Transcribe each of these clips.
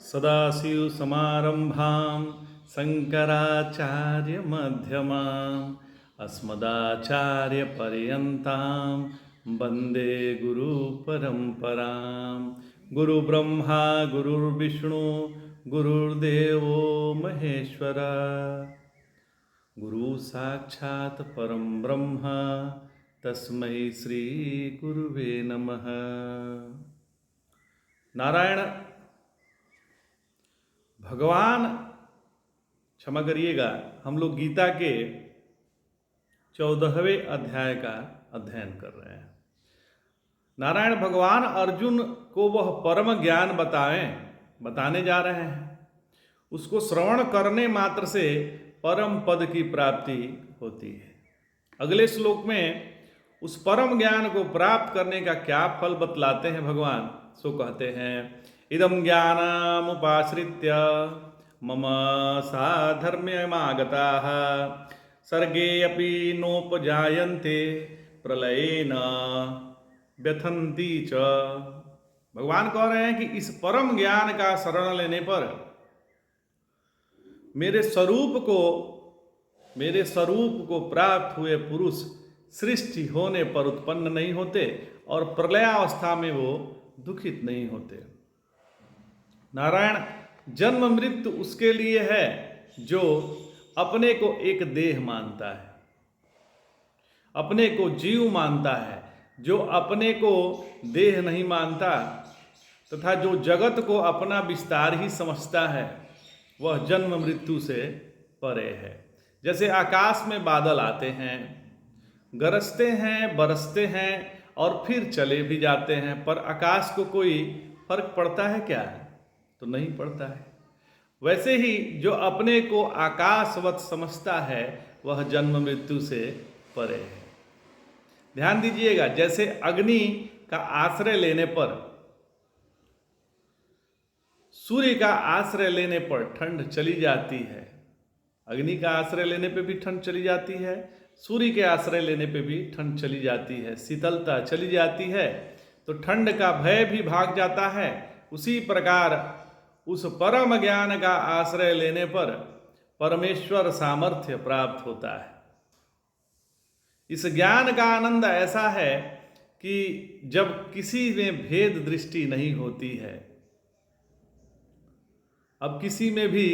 सदाशिवसमारम्भां शङ्कराचार्यमध्यमाम् अस्मदाचार्यपर्यन्तां वन्दे गुरुपरम्परां। गुरुब्रह्मा गुरुर्विष्णु गुरुर्देवो महेश्वर गुरु साक्षात् परं ब्रह्म तस्मै श्री गुरुवे नमः। नारायण भगवान, क्षमा करिएगा, हम लोग गीता के 14वें अध्याय का अध्ययन कर रहे हैं। नारायण भगवान अर्जुन को वह परम ज्ञान बताने जा रहे हैं। उसको श्रवण करने मात्र से परम पद की प्राप्ति होती है। अगले श्लोक में उस परम ज्ञान को प्राप्त करने का क्या फल बतलाते हैं भगवान। सो कहते हैं, इदं ज्ञानमुपाश्रित्य मम साधर्म्यमागताः सर्गे अपि नोपजायन्ते प्रलयेन व्यथन्ति च। भगवान कह रहे हैं कि इस परम ज्ञान का शरण लेने पर मेरे स्वरूप को प्राप्त हुए पुरुष सृष्टि होने पर उत्पन्न नहीं होते और प्रलयावस्था में वो दुखित नहीं होते। नारायण, जन्म मृत्यु उसके लिए है जो अपने को एक देह मानता है, अपने को जीव मानता है। जो अपने को देह नहीं मानता तथा जो जगत को अपना विस्तार ही समझता है, वह जन्म मृत्यु से परे है। जैसे आकाश में बादल आते हैं, गरजते हैं, बरसते हैं और फिर चले भी जाते हैं, पर आकाश को कोई फर्क पड़ता है क्या? तो नहीं पड़ता है। वैसे ही जो अपने को आकाशवत समझता है, वह जन्म मृत्यु से परे है। ध्यान दीजिएगा, जैसे अग्नि का आश्रय लेने पर, सूर्य का आश्रय लेने पर ठंड चली जाती है। अग्नि का आश्रय लेने पे भी ठंड चली जाती है, सूर्य के आश्रय लेने पे भी ठंड चली जाती है, शीतलता चली जाती है, तो ठंड का भय भी भाग जाता है। उसी प्रकार उस परम ज्ञान का आश्रय लेने पर परमेश्वर सामर्थ्य प्राप्त होता है। इस ज्ञान का आनंद ऐसा है कि जब किसी में भेद दृष्टि नहीं होती है, अब किसी में भी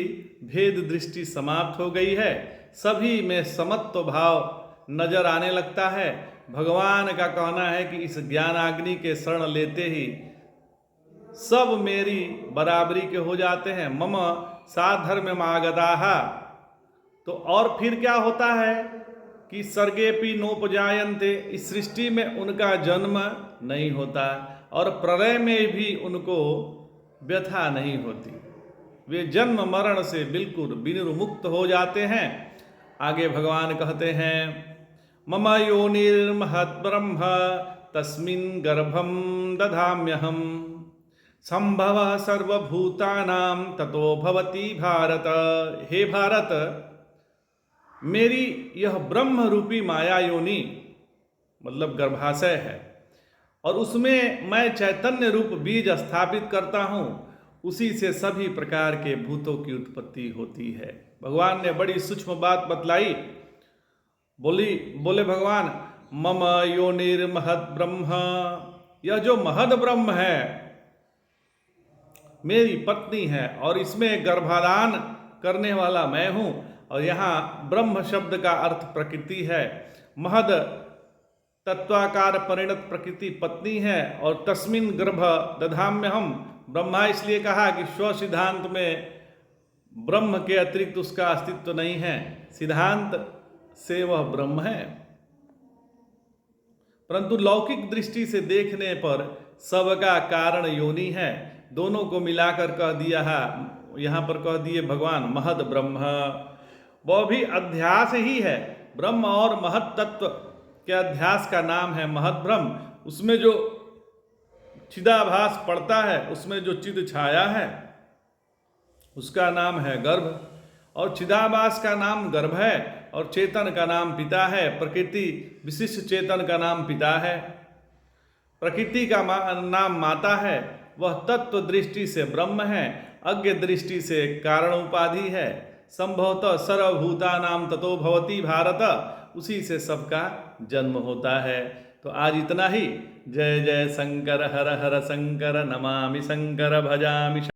भेद दृष्टि समाप्त हो गई है, सभी में समत्व भाव नजर आने लगता है। भगवान का कहना है कि इस ज्ञानाग्नि के शरण लेते ही सब मेरी बराबरी के हो जाते हैं। मम साधर्म्यमागताः। तो और फिर क्या होता है कि सर्गेपि नोपजायन्ते, इस सृष्टि में उनका जन्म नहीं होता और प्रलय में भी उनको व्यथा नहीं होती। वे जन्म मरण से बिल्कुल विनिर्मुक्त हो जाते हैं। आगे भगवान कहते हैं, मम योनिर्महद् ब्रह्म तस्मिन् गर्भं दधाम्यहम् संभवः सर्वभूतानां ततो भवति भारत। हे भारत, मेरी यह ब्रह्म रूपी माया योनि मतलब गर्भाशय है और उसमें मैं चैतन्य रूप बीज स्थापित करता हूँ। उसी से सभी प्रकार के भूतों की उत्पत्ति होती है। भगवान ने बड़ी सूक्ष्म बात बतलाई। बोले भगवान, मम योनिर्महद् ब्रह्म, यह जो महद ब्रह्म है मेरी पत्नी है और इसमें गर्भाधान करने वाला मैं हूँ। और यहाँ ब्रह्म शब्द का अर्थ प्रकृति है। महद तत्वाकार परिणत प्रकृति पत्नी है और तस्मिन् गर्भ दधाम्यहम्, ब्रह्मा इसलिए कहा कि स्व सिद्धांत में ब्रह्म के अतिरिक्त उसका अस्तित्व नहीं है, सिद्धांत से वह ब्रह्म है। परंतु लौकिक दृष्टि से देखने पर सबका कारण योनि है। दोनों को मिलाकर कह दिया है, यहाँ पर कह दिए भगवान महद ब्रह्म। वह भी अध्यास ही है। ब्रह्म और महद तत्व के अध्यास का नाम है महद ब्रह्म। उसमें जो चिदाभास पड़ता है, उसमें जो चिद छाया है, उसका नाम है गर्भ। और चिदाभास का नाम गर्भ है और चेतन का नाम पिता है। प्रकृति विशिष्ट चेतन का नाम पिता है। प्रकृति का नाम माता है वह तत्व दृष्टि से ब्रह्म है, अज्ञ दृष्टि से कारण उपाधि है। संभवतः सर्वभूतानाम ततो भवति भारत, उसी से सबका जन्म होता है। तो आज इतना ही। जय जय शंकर, हर हर शंकर, नमामि शंकर, भजामि